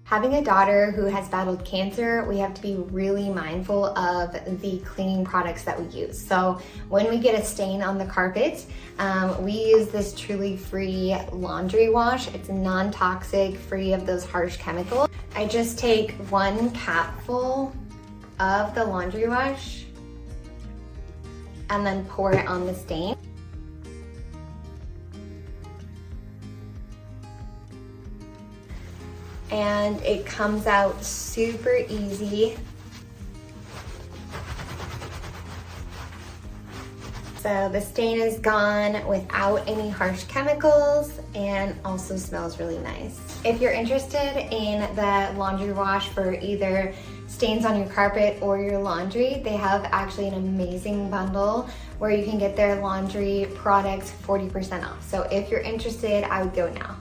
Having a daughter who has battled cancer, we have to be really mindful of the cleaning products that we use. So when we get a stain on the carpet, we use this Truly Free laundry wash. It's non-toxic, free of those harsh chemicals. I just take 1 capful of the laundry wash and then pour it on the stain. And it comes out super easy. So the stain is gone without any harsh chemicals and also smells really nice. If you're interested in the laundry wash for either stains on your carpet or your laundry, they have actually an amazing bundle where you can get their laundry products 40% off. So if you're interested, I would go now.